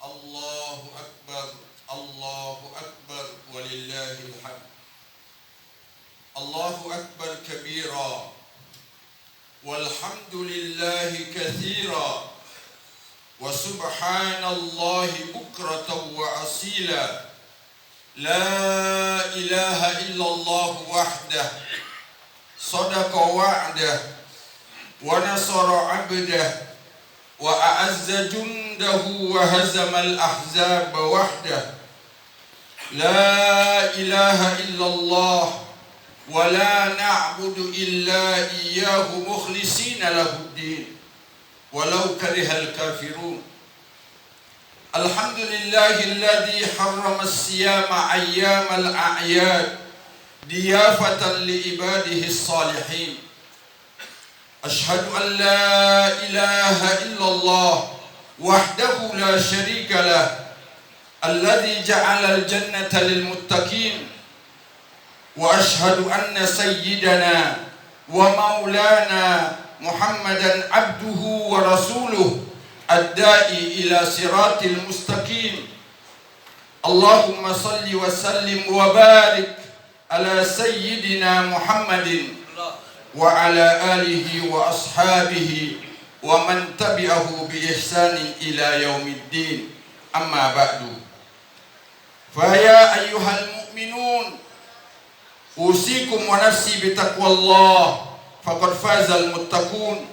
Allahu Akbar, Allahu Akbar, walillahil hamd. Allahu Akbar kabira, walhamdulillahi kathira, wa subhanallahi bukratan wa asila. La ilaha illallah wahdah, sadaqa wa'dah, wa nasara abdah, wa a'azza jundahu wa hazamal ahzab wahdah. La ilaha illallah wa la na'budu illa iyyahu mukhlisina lahuddin walau karihal kafirun. Alhamdulillahilladzi harrama as-siyama ayyamal a'yad diyafatan li ibadihi as-salihin. Ashhadu an la ilaha illallah wahdahu la sharika lah, alladzi ja'ala al-jannata lil muttaqin. Wa ashhadu anna sayyidana wa maulana Muhammadan abduhu wa rasuluh ad-da'i ila siratil mustaqim. Allahumma salli wa sallim wa barik ala sayyidina Muhammadin wa ala alihi wa ashabihi wa man tabi'ahu bi ihsanin ila yaumiddin. Amma ba'du. Fa ya ayyuhal mu'minun, usikum wa nafsi bi taqwallah, faqad fazal muttaqun.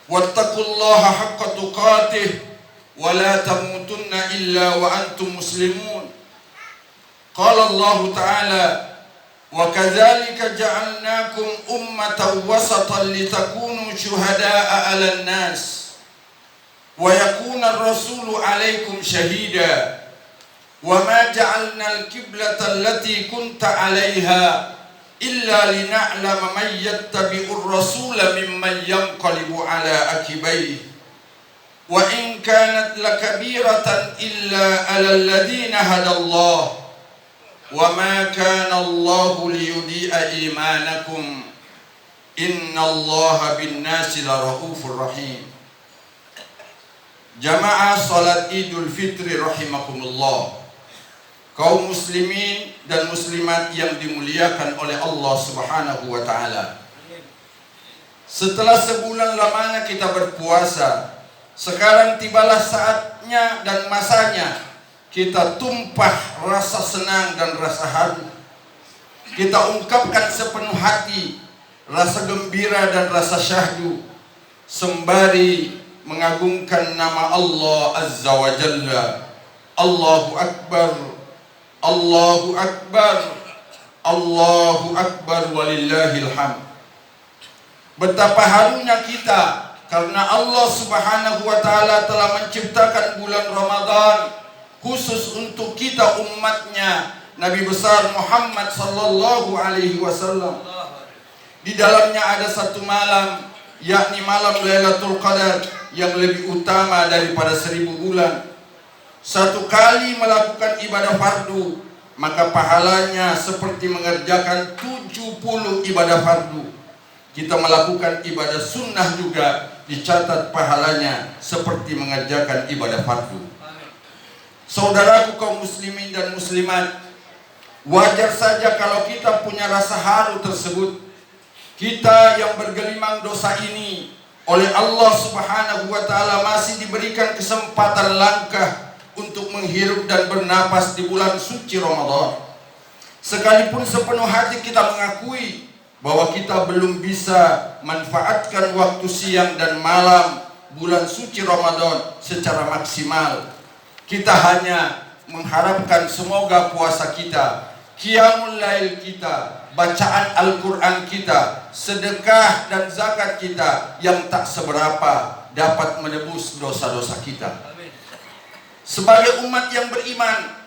Wattaqullaha haqqa tuqatih wa la tamutunna illa wa antum muslimun. Qala Allah Ta'ala: wa kadzalika ja'alnakum ummatan wasatan litakunu syuhada'a 'alan nas wa yakuna ar-rasulu 'alaikum shahida wa ma ja'alna al-qiblata allati kunta 'alaiha illa lina'lama man yattabi'ur rasula mimman yanqalibu 'ala akibaihi wa in kanat lakabiratan illa 'alal ladzina hadallahu wa ma kana Allahu liyudhi'a imanakum innallaha bin-nasi laraufur rahim. Jamaah salat Idul Fitri rahimakumullah, kaum muslimin dan muslimat yang dimuliakan oleh Allah Subhanahu wa ta'ala. Setelah sebulan lamanya kita berpuasa, sekarang tibalah saatnya dan masanya kita tumpah rasa senang dan rasa haru. Kita ungkapkan sepenuh hati rasa gembira dan rasa syahdu, sembari mengagungkan nama Allah Azza wa Jalla. Allahu Akbar, Allahu Akbar, Allahu Akbar, walillahil hamd. Betapa harunya kita karena Allah Subhanahu wa ta'ala telah menciptakan bulan Ramadan khusus untuk kita umatnya Nabi besar Muhammad sallallahu alaihi wasallam. Di dalamnya ada satu malam, yakni malam Lailatul Qadar, yang lebih utama daripada 1000 bulan. Satu kali melakukan ibadah fardu, maka pahalanya seperti mengerjakan 70 ibadah fardu. Kita melakukan ibadah sunnah juga dicatat pahalanya seperti mengerjakan ibadah fardu. Saudaraku kaum muslimin dan muslimat, wajar saja kalau kita punya rasa haru tersebut. Kita yang bergelimang dosa ini oleh Allah Subhanahu wa ta'ala masih diberikan kesempatan langkah untuk menghirup dan bernapas di bulan suci Ramadan. Sekalipun sepenuh hati kita mengakui bahwa kita belum bisa manfaatkan waktu siang dan malam bulan suci Ramadan secara maksimal, kita hanya mengharapkan semoga puasa kita, qiyamul lail kita, bacaan Al-Quran kita, sedekah dan zakat kita yang tak seberapa dapat menebus dosa-dosa kita. Sebagai umat yang beriman,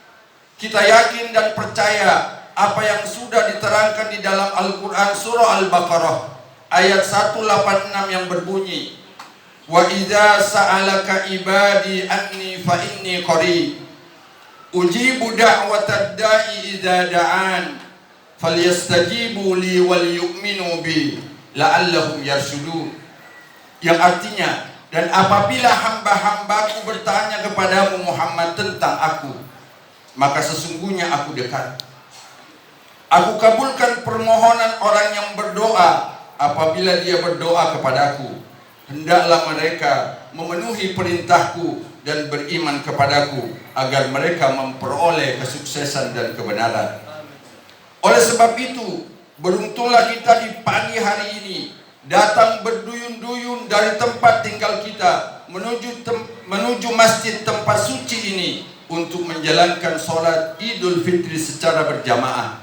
kita yakin dan percaya apa yang sudah diterangkan di dalam Al-Quran surah Al-Baqarah ayat 186 yang berbunyi, wa idza sa'alaka ibadi anni fa inni qarib ujibu da'watad da'i idza da'an falyastajibu li wal yu'minu bi la'allahum yarshudun. Yang artinya, Dan apabila hamba-hambaku bertanya kepadamu Muhammad tentang aku, maka sesungguhnya aku dekat. Aku kabulkan permohonan orang yang berdoa apabila dia berdoa kepadaku. Hendaklah mereka memenuhi perintahku dan beriman kepadaku agar mereka memperoleh kesuksesan dan kebenaran. Oleh sebab itu, beruntunglah kita di pagi hari ini datang berduyun-duyun dari tempat tinggal kita menuju masjid tempat suci ini untuk menjalankan sholat Idul Fitri secara berjamaah.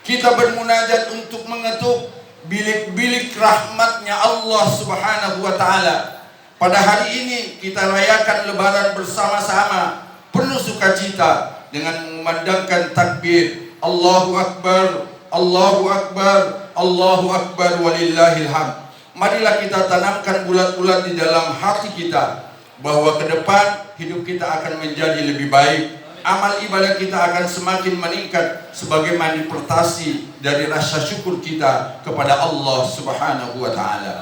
Kita bermunajat untuk mengetuk bilik-bilik rahmatnya Allah Subhanahu wa ta'ala. Pada hari ini kita rayakan lebaran bersama-sama penuh sukacita dengan mengumandangkan takbir Allahu Akbar, Allahu Akbar, Allahu Akbar walillahil hamd. Marilah kita tanamkan bulat-bulat di dalam hati kita bahwa ke depan hidup kita akan menjadi lebih baik. Amal ibadah kita akan semakin meningkat sebagai manifestasi dari rasa syukur kita kepada Allah Subhanahu wa ta'ala.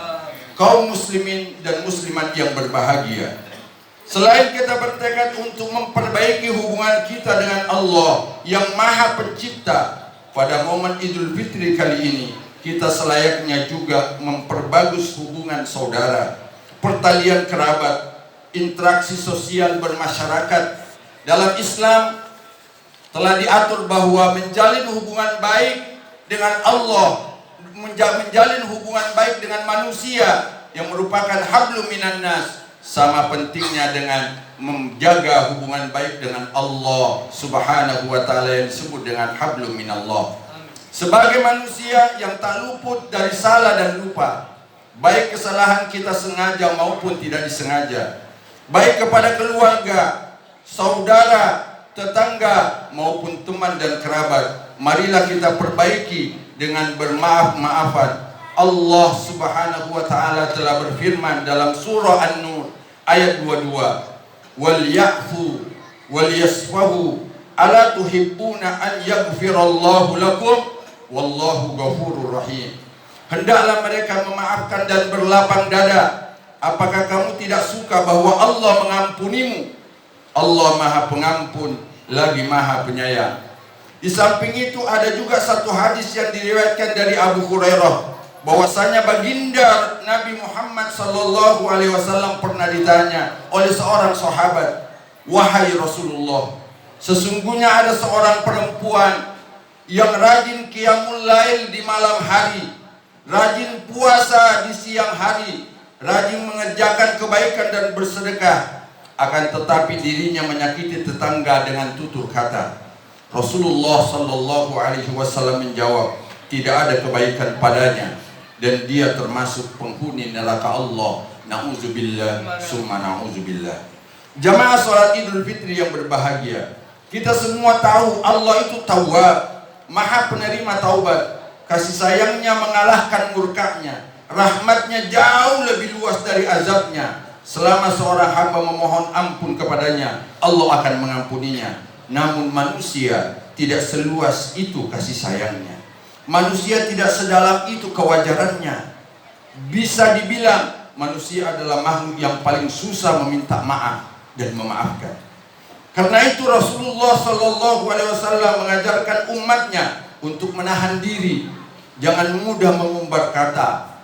Kaum muslimin dan muslimat yang berbahagia, selain kita bertekad untuk memperbaiki hubungan kita dengan Allah yang Maha Pencipta, pada momen Idul Fitri kali ini kita selayaknya juga memperbagus hubungan saudara, pertalian kerabat, interaksi sosial bermasyarakat. Dalam Islam telah diatur bahwa menjalin hubungan baik dengan Allah, menjalin hubungan baik dengan manusia yang merupakan hablum minan nas, sama pentingnya dengan menjaga hubungan baik dengan Allah Subhanahu wa ta'ala yang disebut dengan hablum minallah. Sebagai manusia yang tak luput dari salah dan lupa, baik kesalahan kita sengaja maupun tidak disengaja, baik kepada keluarga, saudara, tetangga maupun teman dan kerabat, marilah kita perbaiki dengan bermaaf-maafan. Allah Subhanahu wa ta'ala telah berfirman dalam surah An-Nur ayat 22, wal ya'fu wal yasfahu ala tuhibbuna an yaghfirallahu lakum wallahu ghafurur rahim. Hendaklah mereka memaafkan dan berlapang dada. Apakah kamu tidak suka bahwa Allah mengampunimu? Allah Maha Pengampun lagi Maha Penyayang. Di samping itu ada juga satu hadis yang diriwayatkan dari Abu Hurairah bahwasanya baginda Nabi Muhammad sallallahu alaihi wasallam pernah ditanya oleh seorang sahabat, "Wahai Rasulullah, sesungguhnya ada seorang perempuan yang rajin qiyamul lail di malam hari, rajin puasa di siang hari, rajin mengerjakan kebaikan dan bersedekah, akan tetapi dirinya menyakiti tetangga dengan tutur kata." Rasulullah sallallahu alaihi wasallam menjawab, "Tidak ada kebaikan padanya dan dia termasuk penghuni neraka Allah. Na'udzubillah summa na'udzubillah." Jamaah salat Idul Fitri yang berbahagia, kita semua tahu Allah itu Tawwab, Maha penerima taubat. Kasih sayangnya mengalahkan murkanya, rahmatnya jauh lebih luas dari azabnya. Selama seorang hamba memohon ampun kepadanya, Allah akan mengampuninya. Namun manusia tidak seluas itu kasih sayangnya. Manusia tidak sedalam itu kewajarannya. Bisa dibilang manusia adalah makhluk yang paling susah meminta maaf dan memaafkan. Karena itu Rasulullah sallallahu alaihi wasallam mengajarkan umatnya untuk menahan diri, jangan mudah mengumbar kata,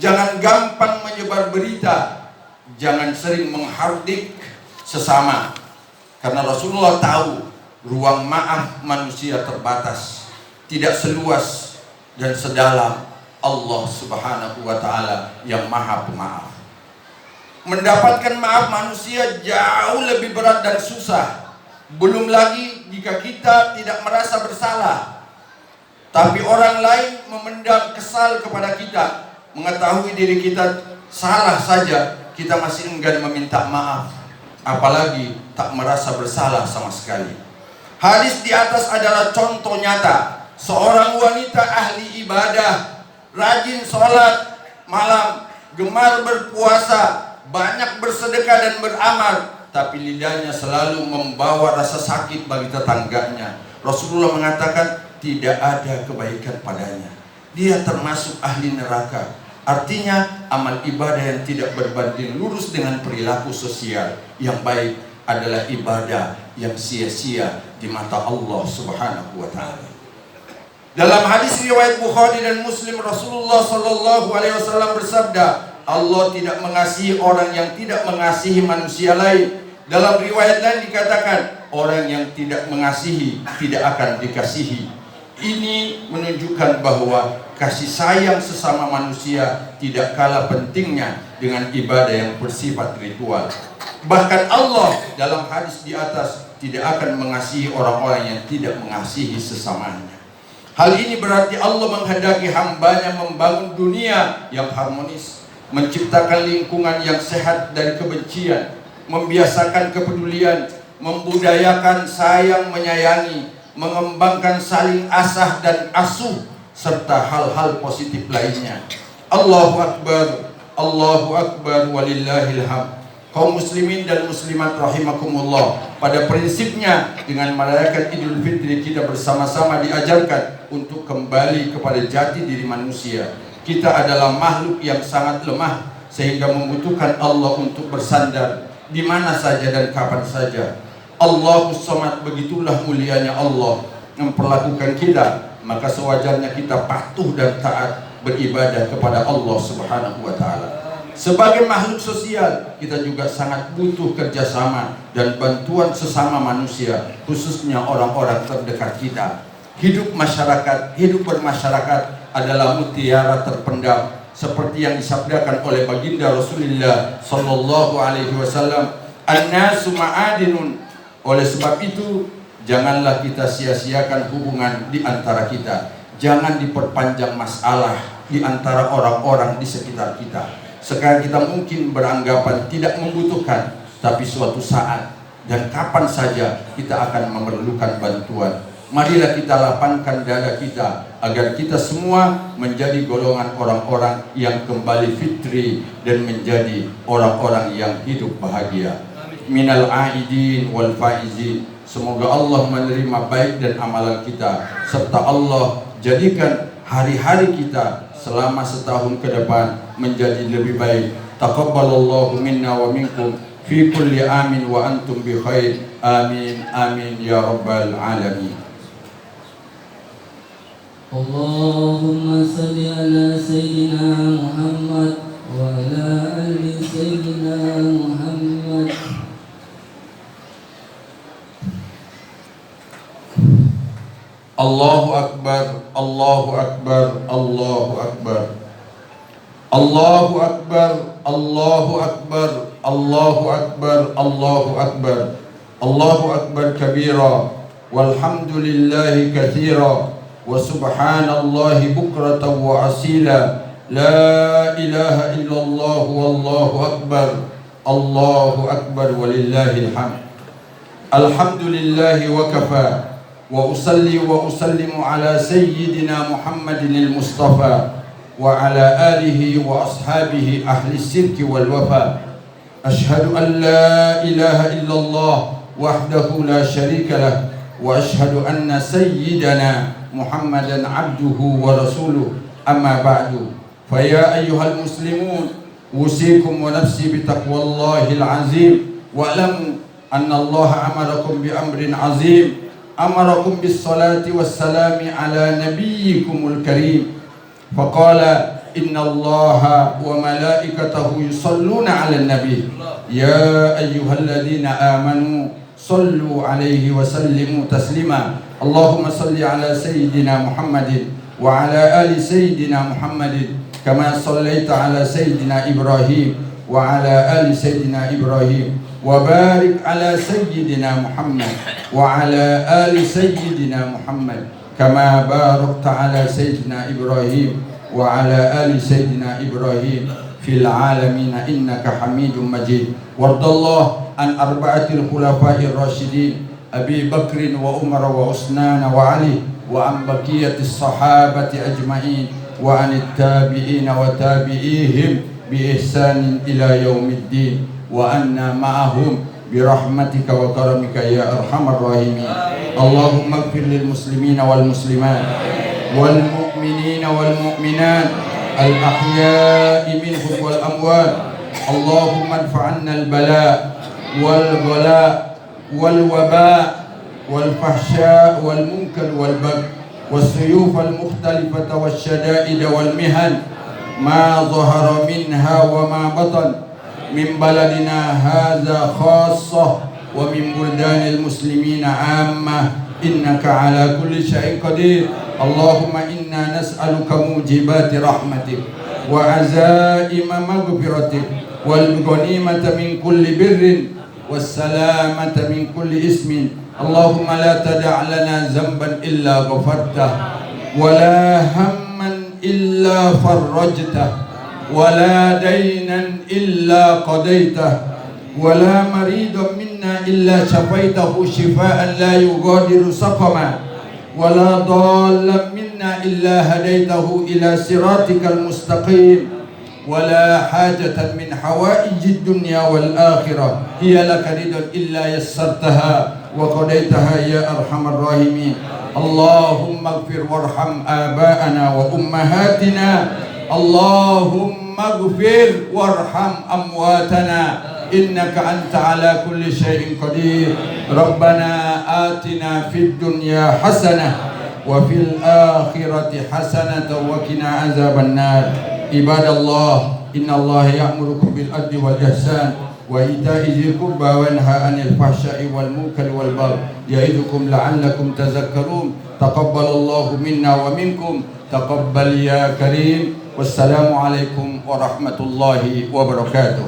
jangan gampang menyebar berita, jangan sering menghardik sesama. Karena Rasulullah tahu ruang maaf manusia terbatas, tidak seluas dan sedalam Allah Subhanahu wa ta'ala yang Maha Pemaaf. Mendapatkan maaf manusia jauh lebih berat dan susah. Belum lagi jika kita tidak merasa bersalah, tapi orang lain memendam kesal kepada kita, mengetahui diri kita salah saja kita masih enggan meminta maaf, apalagi tak merasa bersalah sama sekali. Hadis di atas adalah contoh nyata seorang wanita ahli ibadah, rajin sholat malam, gemar berpuasa, banyak bersedekah dan beramal, tapi lidahnya selalu membawa rasa sakit bagi tetangganya. Rasulullah mengatakan tidak ada kebaikan padanya, dia termasuk ahli neraka. Artinya amal ibadah yang tidak berbanding lurus dengan perilaku sosial yang baik adalah ibadah yang sia-sia di mata Allah Subhanahu wa taala. Dalam hadis riwayat Bukhari dan Muslim, Rasulullah sallallahu alaihi wasallam bersabda, Allah tidak mengasihi orang yang tidak mengasihi manusia lain. Dalam riwayat lain dikatakan, orang yang tidak mengasihi tidak akan dikasihi. Ini menunjukkan bahwa kasih sayang sesama manusia tidak kalah pentingnya dengan ibadah yang bersifat ritual. Bahkan Allah dalam hadis di atas tidak akan mengasihi orang-orang yang tidak mengasihi sesamanya. Hal ini berarti Allah menghendaki hambanya membangun dunia yang harmonis, menciptakan lingkungan yang sehat dari kebencian, membiasakan kepedulian, membudayakan sayang menyayangi, mengembangkan saling asah dan asuh, serta hal-hal positif lainnya. Allahu Akbar, Allahu Akbar, walillahil hamd. Kaum muslimin dan muslimat rahimakumullah, pada prinsipnya dengan merayakan Idul Fitri kita bersama-sama diajarkan untuk kembali kepada jati diri manusia. Kita adalah makhluk yang sangat lemah sehingga membutuhkan Allah untuk bersandar di mana saja dan kapan saja. Allahus Samad, begitulah mulianya Allah memperlakukan kita, maka sewajarnya kita patuh dan taat beribadah kepada Allah Subhanahu wa taala. Sebagai makhluk sosial, kita juga sangat butuh kerjasama dan bantuan sesama manusia, khususnya orang-orang terdekat kita. Hidup bermasyarakat adalah mutiara terpendam, seperti yang disabdakan oleh baginda Rasulullah sallallahu alaihi wasallam, "An-nasu ma'adinun." Oleh sebab itu, janganlah kita sia-siakan hubungan di antara kita. Jangan diperpanjang masalah di antara orang-orang di sekitar kita. Sekarang kita mungkin beranggapan tidak membutuhkan, tapi suatu saat dan kapan saja kita akan memerlukan bantuan. Marilah kita lapangkan dada kita agar kita semua menjadi golongan orang-orang yang kembali fitri dan menjadi orang-orang yang hidup bahagia. Minal aidin wal faizin. Semoga Allah menerima baik dan amalan kita, serta Allah jadikan hari-hari kita selama setahun ke depan menjadi lebih baik. Taqabbalallahu minna wa minkum fi kulli amin wa antum bi khair. Amin amin ya rabbal alamin. Allahumma salli ala sayyidina Muhammad wa ala ali sayyidina Muhammad. Allahu Akbar, Allahu Akbar, Allahu Akbar. Allahu Akbar, Allahu Akbar, Allahu Akbar, Allahu Akbar. Allahu Akbar kabira, walhamdulillahi katsira, wa subhanallahi bukratan wa asila. La ilaha illallah, wallahu akbar. Allahu Akbar, walillahil hamd. Alhamdulillahi wa kafa. وأصلي وأسلم على سيدنا محمد المصطفى وعلى آله وأصحابه أهل السلك والوفاء. أشهد أن لا إله إلا الله وحده لا شريك له، وأشهد أن سيدنا محمدا عبده ورسوله. أما بعد، فيا أيها المسلمون، أوصيكم ونفسي بتقوى الله العظيم، واعلموا أن الله أمركم بأمر عظيم، أمركم بالصلاة والسلام على نبيكم الكريم، فقال إن الله وملائكته يصلون على النبي يا أيها الذين آمنوا صلوا عليه وسلموا تسليما. اللهم صل على سيدنا محمد وعلى آل سيدنا محمد كما صليت على سيدنا إبراهيم وعلى آل سيدنا إبراهيم، وبارك على سيدنا محمد وعلى آل سيدنا محمد كما باركت على سيدنا إبراهيم وعلى آل سيدنا إبراهيم في العالمين إنك حميد مجيد. وارض الله عن أربعة الخلفاء الراشدين أبي بكر وعمر وعثمان وعلي، وعن بقية الصحابة أجمعين، وعن التابعين وتابعيهم بإحسان إلى يوم الدين، وأنا معهم برحمتك وكرمك يا أرحم الراحمين. اللهم اغفر للمسلمين والمسلمات والمؤمنين والمؤمنات الأحياء منهم والأموات. اللهم ادفع عنا البلاء والغلاء والوباء والفحشاء والمنكر والبغي والسيوف المختلفة والشدائد والمهن ما ظهر منها وما بطن من بلدنا هذا خاصة ومن بلدان المسلمين عامة، إنك على كل شيء قدير. اللهم إنا نسألك موجبات رحمتك وعزائم مغفرتك والغنيمة من كل بر والسلامة من كل اسم. اللهم لا تدع لنا ذنبا إلا غفرته ولا هما إلا فرجته ولا دينا إلا قضيته ولا مريضا منا إلا شفيته شفاء لا يغادر سقما ولا ضالا منا إلا هديته إلى صراطك المستقيم ولا حاجة من حوائج الدنيا والآخرة هي لك رضا إلا يسرتها وقضيتها يا أرحم الراحمين. اللهم اغفر وارحم آباءنا وأمهاتنا. اللهم اغفر وارحم أمواتنا إنك أنت على كل شيء قدير. ربنا آتنا في الدنيا حسنة وفي الآخرة حسنة وقنا عذاب النار. عباد الله، إن الله يأمركم بالعدل والإحسان وإيتاء ذي القربى وينهى عن الفحشاء والمنكر والبغي يعظكم لعلكم تذكرون. تقبل الله منا ومنكم، تقبل يا كريم. والسلام عليكم ورحمة الله وبركاته.